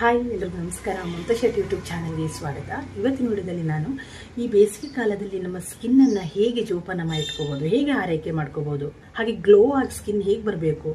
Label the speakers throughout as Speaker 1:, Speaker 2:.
Speaker 1: Hi ಎಲ್ಲರಿಗೂ ನಮಸ್ಕಾರ. Mamata Shetty YouTube ಚಾನಲ್ಗೆ ಸ್ವಾಗತ. ಇವತ್ತಿನ ವಿಡಿಯೋದಲ್ಲಿ ನಾನು ಈ ಬೇಸಿಗೆ ಕಾಲದಲ್ಲಿ ನಮ್ಮ ಸ್ಕಿನ್ನನ್ನು ಹೇಗೆ ಜೋಪಾನ ಇಟ್ಕೋಬೋದು, ಹೇಗೆ ಆರೈಕೆ ಮಾಡ್ಕೋಬೋದು, ಹಾಗೆ ಗ್ಲೋ ಆಗಿ ಸ್ಕಿನ್ ಹೇಗೆ ಬರಬೇಕು,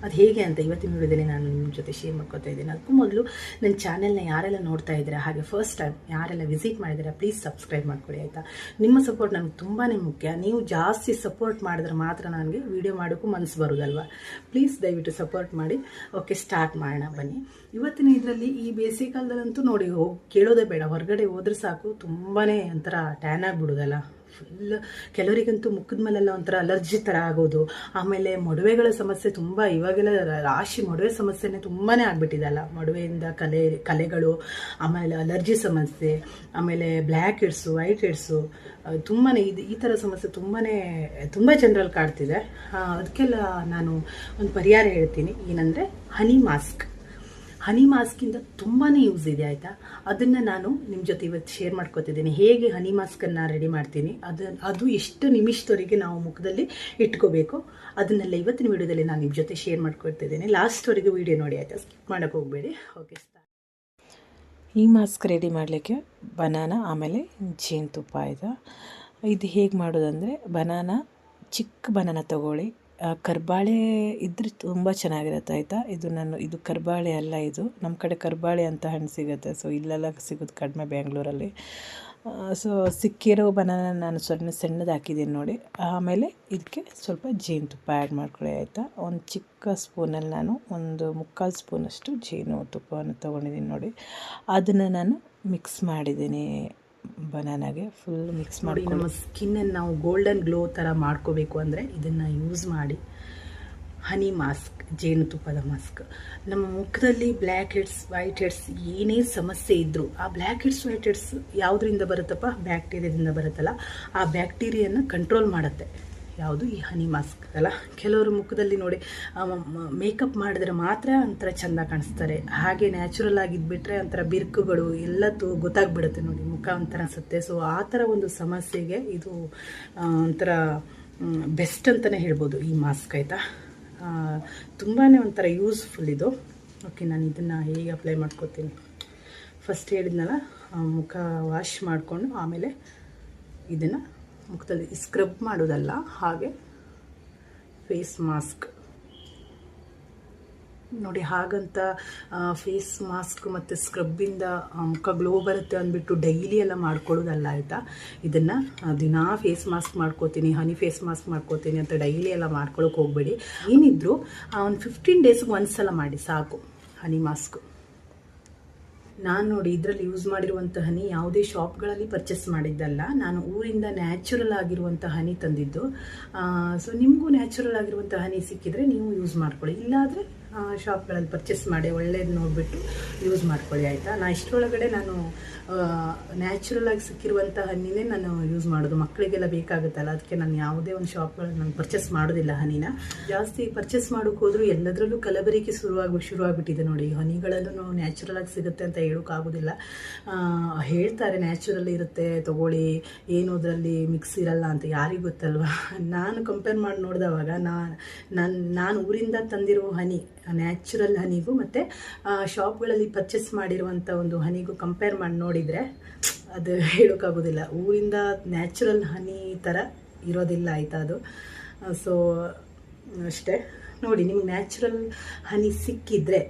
Speaker 1: ಅದು ಹೇಗೆ ಅಂತ ಇವತ್ತಿನ ವಿಡಿಯೋದಲ್ಲಿ ನಾನು ನಿಮ್ಮ ಜೊತೆ ಶೇರ್ ಮಾಡ್ಕೊತಾ ಇದ್ದೀನಿ. ಅದಕ್ಕೂ ಮೊದಲು ನನ್ನ ಚಾನಲ್ನ ಯಾರೆಲ್ಲ ನೋಡ್ತಾ ಇದ್ದೀರಾ, ಹಾಗೆ ಫಸ್ಟ್ ಟೈಮ್ ಯಾರೆಲ್ಲ ವಿಸಿಟ್ ಮಾಡಿದ್ದೀರಾ, ಪ್ಲೀಸ್ ಸಬ್ಸ್ಕ್ರೈಬ್ ಮಾಡ್ಕೊಳ್ಳಿ ಆಯಿತಾ. ನಿಮ್ಮ ಸಪೋರ್ಟ್ ನನಗೆ ತುಂಬಾ ಮುಖ್ಯ. ನೀವು ಜಾಸ್ತಿ ಸಪೋರ್ಟ್ ಮಾಡಿದ್ರೆ ಮಾತ್ರ ನನಗೆ ವಿಡಿಯೋ ಮಾಡೋಕ್ಕೂ ಮನಸ್ಸು ಬರೋದಲ್ವ. ಪ್ಲೀಸ್ ದಯವಿಟ್ಟು ಸಪೋರ್ಟ್ ಮಾಡಿ. ಓಕೆ, ಸ್ಟಾರ್ಟ್ ಮಾಡೋಣ ಬನ್ನಿ. ಇವತ್ತಿನ ಇದರಲ್ಲಿ ಈ ಬೇಸಿಗೆ ಕಾಲದಲ್ಲಂತೂ ನೋಡಿ, ಕೇಳೋದೇ ಬೇಡ, ಹೊರಗಡೆ ಹೋದ್ರೆ ಸಾಕು ತುಂಬಾ ಒಂಥರ ಟ್ಯಾನ್ ಆಗಿಬಿಡೋದಲ್ಲ. ಫುಲ್ ಕೆಲವರಿಗಂತೂ ಮುಖದ ಮೇಲೆಲ್ಲ ಒಂಥರ ಅಲರ್ಜಿ ಥರ ಆಗೋದು. ಆಮೇಲೆ ಮೊಡವೆಗಳ ಸಮಸ್ಯೆ ತುಂಬ, ಇವಾಗೆಲ್ಲ ರಾಶಿ ಮೊಡವೆ ಸಮಸ್ಯೆನೇ ತುಂಬಾ ಆಗಿಬಿಟ್ಟಿದೆಲ್ಲ. ಮೊಡವೆಯಿಂದ ಕಲೆಗಳು, ಆಮೇಲೆ ಅಲರ್ಜಿ ಸಮಸ್ಯೆ, ಆಮೇಲೆ ಬ್ಲ್ಯಾಕ್ ಹೆಡ್ಸು, ವೈಟ್ ಹೆಡ್ಸು, ತುಂಬಾ ಈ ಥರ ಸಮಸ್ಯೆ ತುಂಬ ಜನರಲ್ಲಿ ಕಾಡ್ತಿದೆ. ಅದಕ್ಕೆಲ್ಲ ನಾನು ಒಂದು ಪರಿಹಾರ ಹೇಳ್ತೀನಿ. ಏನಂದರೆ ಹನಿ ಮಾಸ್ಕ್. ಹನಿ ಮಾಸ್ಕಿಂದ ತುಂಬಾ ಯೂಸ್ ಇದೆ ಆಯಿತಾ. ಅದನ್ನು ನಾನು ನಿಮ್ಮ ಜೊತೆ ಇವತ್ತು ಶೇರ್ ಮಾಡ್ಕೊತಿದ್ದೀನಿ. ಹೇಗೆ ಹನಿ ಮಾಸ್ಕನ್ನು ರೆಡಿ ಮಾಡ್ತೀನಿ, ಅದು ಎಷ್ಟು ನಿಮಿಷದವರೆಗೆ ನಾವು ಮುಖದಲ್ಲಿ ಇಟ್ಕೋಬೇಕು, ಅದನ್ನೆಲ್ಲ ಇವತ್ತಿನ ವಿಡಿಯೋದಲ್ಲಿ ನಾನು ನಿಮ್ಮ ಜೊತೆ ಶೇರ್ ಮಾಡ್ಕೊಡ್ತಿದ್ದೀನಿ. ಲಾಸ್ಟ್ವರೆಗೆ ವಿಡಿಯೋ ನೋಡಿ ಆಯಿತಾ, ಸ್ಕಿಪ್ ಮಾಡೋಕ್ಕೆ ಹೋಗಬೇಡಿ. ಓಕೆ,
Speaker 2: ಈ ಮಾಸ್ಕ್ ರೆಡಿ ಮಾಡಲಿಕ್ಕೆ ಬನಾನಾ ಆಮೇಲೆ ಜೇನುತುಪ್ಪ ಆಯಿತಾ. ಇದು ಹೇಗೆ ಮಾಡೋದಂದರೆ, ಚಿಕ್ಕ ಬನಾನಾ ತೊಗೊಳ್ಳಿ. ಕರ್ಬಾಳೆ ಇದ್ರೆ ತುಂಬ ಚೆನ್ನಾಗಿರುತ್ತೆ ಆಯಿತಾ. ಇದು ಕರ್ಬಾಳೆ ಅಲ್ಲ, ಇದು ನಮ್ಮ ಕಡೆ ಕರ್ಬಾಳೆ ಅಂತ ಹಣ್ಣು ಸಿಗುತ್ತೆ. ಸೊ ಇಲ್ಲೆಲ್ಲ ಸಿಗೋದು ಕಡಿಮೆ ಬೆಂಗಳೂರಲ್ಲಿ. ಸೊ ಸಿಕ್ಕಿರೋ ಬನಾನ ನಾನು ಸಣ್ಣದು ಹಾಕಿದ್ದೀನಿ ನೋಡಿ. ಆಮೇಲೆ ಇದಕ್ಕೆ ಸ್ವಲ್ಪ ಜೇನುತುಪ್ಪ ಆ್ಯಡ್ ಮಾಡ್ಕೊಳ್ಳಿ ಆಯಿತಾ. ಒಂದು ಚಿಕ್ಕ ಸ್ಪೂನಲ್ಲಿ ನಾನು ಒಂದು 3/4 ಸ್ಪೂನಷ್ಟು ಜೇನುತುಪ್ಪವನ್ನು ತೊಗೊಂಡಿದ್ದೀನಿ ನೋಡಿ. ಅದನ್ನು ನಾನು ಮಿಕ್ಸ್ ಮಾಡಿದ್ದೀನಿ ಬನಾನಾಗೆ. ಫುಲ್ ಮಿಕ್ಸ್ ಮಾಡಿ
Speaker 1: ನಮ್ಮ ಸ್ಕಿನ್ನನ್ನು ನಾವು ಗೋಲ್ಡನ್ ಗ್ಲೋ ಥರ ಮಾಡ್ಕೋಬೇಕು ಅಂದರೆ ಇದನ್ನು ಯೂಸ್ ಮಾಡಿ. ಹನಿ ಮಾಸ್ಕ್, ಜೇನುತುಪ್ಪದ ಮಾಸ್ಕ್. ನಮ್ಮ ಮುಖದಲ್ಲಿ ಬ್ಲ್ಯಾಕ್ ಹೆಡ್ಸ್, ವೈಟ್ ಹೆಡ್ಸ್ ಏನೇ ಸಮಸ್ಯೆ ಇದ್ದರೂ, ಆ ಬ್ಲ್ಯಾಕ್ ಹೆಡ್ಸ್, ವೈಟ್ ಹೆಡ್ಸ್ ಯಾವುದರಿಂದ ಬರುತ್ತಪ್ಪ, ಬ್ಯಾಕ್ಟೀರಿಯಾದಿಂದ ಬರುತ್ತಲ್ಲ, ಆ ಬ್ಯಾಕ್ಟೀರಿಯಾನ ಕಂಟ್ರೋಲ್ ಮಾಡುತ್ತೆ ಯಾವುದು, ಈ ಹನಿ ಮಾಸ್ಕ್ ಅಲ್ಲ. ಕೆಲವರು ಮುಖದಲ್ಲಿ ನೋಡಿ ಮೇಕಪ್ ಮಾಡಿದ್ರೆ ಮಾತ್ರ ಒಂಥರ ಚೆಂದ ಕಾಣಿಸ್ತಾರೆ, ಹಾಗೆ ನ್ಯಾಚುರಲ್ ಆಗಿದ್ಬಿಟ್ರೆ ಒಂಥರ ಬಿರ್ಕುಗಳು ಎಲ್ಲ ಗೊತ್ತಾಗ್ಬಿಡುತ್ತೆ ನೋಡಿ, ಮುಖ ಒಂಥರ ಅನಿಸುತ್ತೆ. ಸೊ ಆ ಥರ ಒಂದು ಸಮಸ್ಯೆಗೆ ಇದು ಒಂಥರ ಬೆಸ್ಟ್ ಅಂತಲೇ ಹೇಳ್ಬೋದು ಈ ಮಾಸ್ಕ್ ಆಯಿತಾ. ತುಂಬಾ ಒಂಥರ ಯೂಸ್ಫುಲ್ ಇದು. ಓಕೆ, ನಾನು ಇದನ್ನು ಹೇಗೆ ಅಪ್ಲೈ ಮಾಡ್ಕೋತೀನಿ, ಫಸ್ಟ್ ಹೇಳಿದ್ನಲ್ಲ, ಮುಖ ವಾಶ್ ಮಾಡಿಕೊಂಡು ಆಮೇಲೆ ಇದನ್ನು ಮುಖದಲ್ಲಿ ಸ್ಕ್ರಬ್ ಮಾಡೋದಲ್ಲ, ಹಾಗೆ ಫೇಸ್ ಮಾಸ್ಕ್ ನೋಡಿ. ಹಾಗಂತ ಫೇಸ್ ಮಾಸ್ಕ್ ಮತ್ತು ಸ್ಕ್ರಬ್ಬಿಂದ ಮುಖ ಗ್ಲೋ ಬರುತ್ತೆ ಅಂದ್ಬಿಟ್ಟು ಡೈಲಿ ಎಲ್ಲ ಮಾಡ್ಕೊಳ್ಳೋದಲ್ಲ ಆಯಿತಾ. ಇದನ್ನು ದಿನಾ ಫೇಸ್ ಮಾಸ್ಕ್ ಮಾಡ್ಕೋತೀನಿ, ಹನಿ ಫೇಸ್ ಮಾಸ್ಕ್ ಮಾಡ್ಕೋತೀನಿ ಅಂತ ಡೈಲಿ ಎಲ್ಲ ಮಾಡ್ಕೊಳ್ಳೋಕೆ ಹೋಗಬೇಡಿ. ಏನಿದ್ರು ಒಂದು 15 ಡೇಸ್ಗೆ ಒಂದ್ಸಲ ಮಾಡಿ ಸಾಕು ಹನಿ ಮಾಸ್ಕ್. ನಾನು ನೋಡಿ ಇದರಲ್ಲಿ ಯೂಸ್ ಮಾಡಿರುವಂಥ ಹನಿ ಯಾವುದೇ ಶಾಪ್ಗಳಲ್ಲಿ ಪರ್ಚೇಸ್ ಮಾಡಿದ್ದಲ್ಲ, ನಾನು ಊರಿಂದ ನ್ಯಾಚುರಲ್ ಆಗಿರುವಂಥ ಹನಿ ತಂದಿದ್ದು. ಸೊ ನಿಮಗೂ ನ್ಯಾಚುರಲ್ ಆಗಿರುವಂಥ ಹನಿ ಸಿಕ್ಕಿದರೆ ನೀವು ಯೂಸ್ ಮಾಡ್ಕೊಳ್ಳಿ, ಇಲ್ಲಾದರೆ ಶಾಪ್ಗಳಲ್ಲಿ ಪರ್ಚೇಸ್ ಮಾಡಿ ಒಳ್ಳೇದು ನೋಡಿಬಿಟ್ಟು ಯೂಸ್ ಮಾಡ್ಕೊಳ್ಳಿ ಆಯಿತಾ. ಇಷ್ಟರೊಳಗಡೆ ನಾನು ನ್ಯಾಚುರಲ್ ಆಗಿ ಸಿಕ್ಕಿರುವಂಥ ಹಣ್ಣಿನೇ ನಾನು ಯೂಸ್ ಮಾಡೋದು. ಮಕ್ಕಳಿಗೆಲ್ಲ ಬೇಕಾಗುತ್ತಲ್ಲ, ಅದಕ್ಕೆ ನಾನು ಯಾವುದೇ ಒಂದು ಶಾಪ್ಗಳಲ್ಲಿ ನಾನು ಪರ್ಚೇಸ್ ಮಾಡೋದಿಲ್ಲ ಹನಿನ. ಜಾಸ್ತಿ ಪರ್ಚೇಸ್ ಮಾಡೋಕೆ ಹೋದರೂ ಎಲ್ಲದರಲ್ಲೂ ಕಲಬೆರಕೆ ಶುರುವಾಗ್ಬಿಟ್ಟಿದೆ ನೋಡಿ. ಹನಿಗಳಲ್ಲೂ ನ್ಯಾಚುರಲ್ ಆಗಿ ಸಿಗುತ್ತೆ ಅಂತ ಹೇಳೋಕ್ಕಾಗೋದಿಲ್ಲ. ಹೇಳ್ತಾರೆ ನ್ಯಾಚುರಲ್ ಇರುತ್ತೆ ತೊಗೊಳ್ಳಿ, ಏನು ಅದರಲ್ಲಿ ಮಿಕ್ಸ್ ಇರಲ್ಲ ಅಂತ, ಯಾರಿಗೂ ಗೊತ್ತಲ್ವ. ನಾನು ಕಂಪೇರ್ ಮಾಡಿ ನೋಡಿದವಾಗ ನಾನು ಊರಿಂದ ತಂದಿರೋ ಹನಿ, ನ್ಯಾಚುರಲ್ ಹನಿಗೂ ಮತ್ತು ಶಾಪ್ಗಳಲ್ಲಿ ಪರ್ಚೇಸ್ ಮಾಡಿರುವಂಥ ಒಂದು ಹನಿಗೂ ಕಂಪೇರ್ ಮಾಡಿ ನೋಡಿದರೆ ಅದು ಹೇಳೋಕ್ಕಾಗೋದಿಲ್ಲ. ಊರಿಂದ ನ್ಯಾಚುರಲ್ ಹನಿ ಥರ ಇರೋದಿಲ್ಲ ಆಯಿತಾ ಅದು. ಸೊ ಅಷ್ಟೇ ನೋಡಿ, ನಿಮ್ಗೆ ನ್ಯಾಚುರಲ್ ಹನಿ ಸಿಕ್ಕಿದರೆ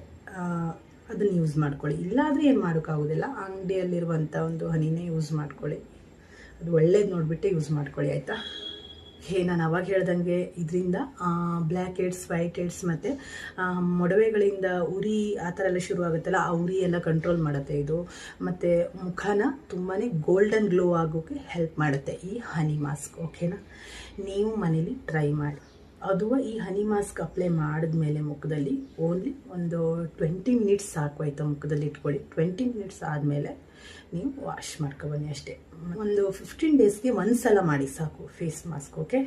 Speaker 1: ಅದನ್ನು ಯೂಸ್ ಮಾಡ್ಕೊಳ್ಳಿ, ಇಲ್ಲಾದರೆ ಏನು ಮಾಡೋಕ್ಕಾಗೋದಿಲ್ಲ. ಅಂಗಡಿಯಲ್ಲಿರುವಂಥ ಒಂದು ಹನಿನೇ ಯೂಸ್ ಮಾಡ್ಕೊಳ್ಳಿ, ಅದು ಒಳ್ಳೇದು ನೋಡಿಬಿಟ್ಟೆ ಯೂಸ್ ಮಾಡ್ಕೊಳ್ಳಿ ಆಯಿತಾ. ನಾನು ಅವಾಗ ಹೇಳ್ದಂಗೆ ಇದರಿಂದ ಬ್ಲ್ಯಾಕ್ ಹೆಡ್ಸ್, ವೈಟ್ ಹೆಡ್ಸ್ ಮತ್ತು ಮೊಡವೆಗಳಿಂದ ಉರಿ ಆ ಥರ ಎಲ್ಲ ಶುರುವಾಗುತ್ತಲ್ಲ, ಆ ಉರಿ ಎಲ್ಲ ಕಂಟ್ರೋಲ್ ಮಾಡುತ್ತೆ ಇದು. ಮತ್ತು ಮುಖನ ತುಂಬಾ ಗೋಲ್ಡನ್ ಗ್ಲೋ ಆಗೋಕ್ಕೆ ಹೆಲ್ಪ್ ಮಾಡುತ್ತೆ ಈ ಹನಿ ಮಾಸ್ಕ್. ಓಕೆನಾ, ನೀವು ಮನೇಲಿ ಟ್ರೈ ಮಾಡಿ. ಅದು ಈ ಹನಿ ಮಾಸ್ಕ್ ಅಪ್ಲೈ ಮಾಡಿದ್ಮೇಲೆ ಮುಖದಲ್ಲಿ ಓನ್ಲಿ ಒಂದು 20 ಮಿನಿಟ್ಸ್ ಸಾಕು ಆಯಿತಾ. ಮುಖದಲ್ಲಿ ಇಟ್ಕೊಳ್ಳಿ, 20 ಮಿನಿಟ್ಸ್ ಆದಮೇಲೆ ನೀವು ವಾಶ್ ಮಾಡ್ಕೊಬನ್ನಿ ಅಷ್ಟೇ. ಒಂದು 15 ಡೇಸ್ಗೆ ಒಂದ್ಸಲ ಮಾಡಿ ಸಾಕು ಫೇಸ್ ಮಾಸ್ಕ್. ಓಕೆ,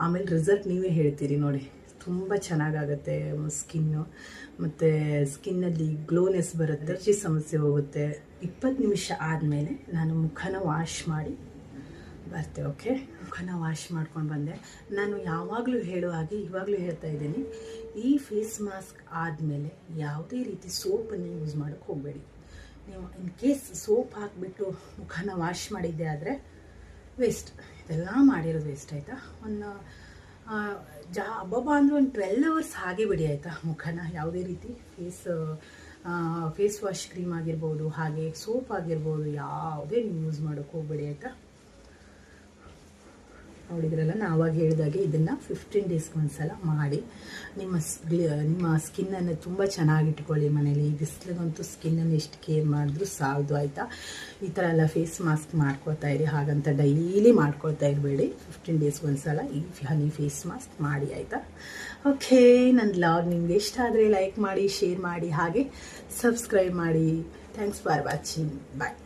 Speaker 1: ಆಮೇಲೆ ರಿಸಲ್ಟ್ ನೀವೇ ಹೇಳ್ತೀರಿ ನೋಡಿ, ತುಂಬ ಚೆನ್ನಾಗಾಗುತ್ತೆ ಸ್ಕಿನ್ನು. ಮತ್ತು ಸ್ಕಿನ್ನಲ್ಲಿ ಗ್ಲೋನೆಸ್ ಬರುತ್ತೆ, ಅಲರ್ಜಿ ಸಮಸ್ಯೆ ಹೋಗುತ್ತೆ. 20 ನಿಮಿಷ ಆದಮೇಲೆ ನಾನು ಮುಖನ ವಾಶ್ ಮಾಡಿ ಬರ್ತೇವೆ. ಓಕೆ, ಮುಖನ ವಾಶ್ ಮಾಡ್ಕೊಂಡು ಬಂದೆ. ನಾನು ಯಾವಾಗಲೂ ಹೇಳೋ ಹಾಗೆ ಇವಾಗಲೂ ಹೇಳ್ತಾ ಇದ್ದೀನಿ, ಈ ಫೇಸ್ ಮಾಸ್ಕ್ ಆದಮೇಲೆ ಯಾವುದೇ ರೀತಿ ಸೋಪನ್ನು ಯೂಸ್ ಮಾಡೋಕ್ಕೆ ಹೋಗಬೇಡಿ. ನೀವು ಇನ್ ಕೇಸ್ ಸೋಪ್ ಹಾಕಿಬಿಟ್ಟು ಮುಖನ ವಾಶ್ ಮಾಡಿದ್ದೆ ಆದರೆ ವೇಸ್ಟ್, ಇದೆಲ್ಲ ಮಾಡಿರೋದು ವೇಸ್ಟ್ ಆಯಿತಾ. ಒಂದು ಅಬ್ಬಬ್ಬ ಅಂದರೆ ಒಂದು 12 ಅವರ್ಸ್ ಹಾಗೆ ಬಿಡಿ ಆಯಿತಾ ಮುಖನ. ಯಾವುದೇ ರೀತಿ ಫೇಸ್ ವಾಶ್ ಕ್ರೀಮ್ ಆಗಿರ್ಬೋದು, ಹಾಗೆ ಸೋಪ್ ಆಗಿರ್ಬೋದು, ಯಾವುದೇ ನೀವು ಯೂಸ್ ಮಾಡೋಕ್ಕೆ ಹೋಗಬೇಡಿ ಆಯಿತಾ. ನೋಡಿದ್ರಲ್ಲ, ನಾವು ಆವಾಗ ಹೇಳಿದಾಗೆ ಇದನ್ನು 15 ಡೇಸ್ಗೆ ಒಂದ್ಸಲ ಮಾಡಿ ನಿಮ್ಮ ಸ್ಕಿನ್ನನ್ನು ತುಂಬ ಚೆನ್ನಾಗಿಟ್ಕೊಳ್ಳಿ. ಮನೇಲಿ ಈ ಬಿಸಿಲಿಗಂತೂ ಸ್ಕಿನ್ನನ್ನು ಎಷ್ಟು ಕೇರ್ ಮಾಡಿದ್ರೂ ಸಾಲದು ಆಯಿತಾ. ಈ ಥರ ಎಲ್ಲ ಫೇಸ್ ಮಾಸ್ಕ್ ಮಾಡ್ಕೊಳ್ತಾ ಇರಿ, ಹಾಗಂತ ಡೈಲಿ ಮಾಡ್ಕೊಳ್ತಾ ಇರಬೇಡಿ. 15 ಡೇಸ್ಗೆ ಒಂದ್ಸಲ ಈ ಹನಿ ಫೇಸ್ ಮಾಸ್ಕ್ ಮಾಡಿ ಆಯಿತಾ. ಓಕೆ, ನನ್ನ ವ್ಲಾಗ್ ನಿಮ್ಗೆ ಇಷ್ಟ ಆದರೆ ಲೈಕ್ ಮಾಡಿ, ಶೇರ್ ಮಾಡಿ, ಹಾಗೆ ಸಬ್ಸ್ಕ್ರೈಬ್ ಮಾಡಿ. Thanks for watching. ಬಾಯ್.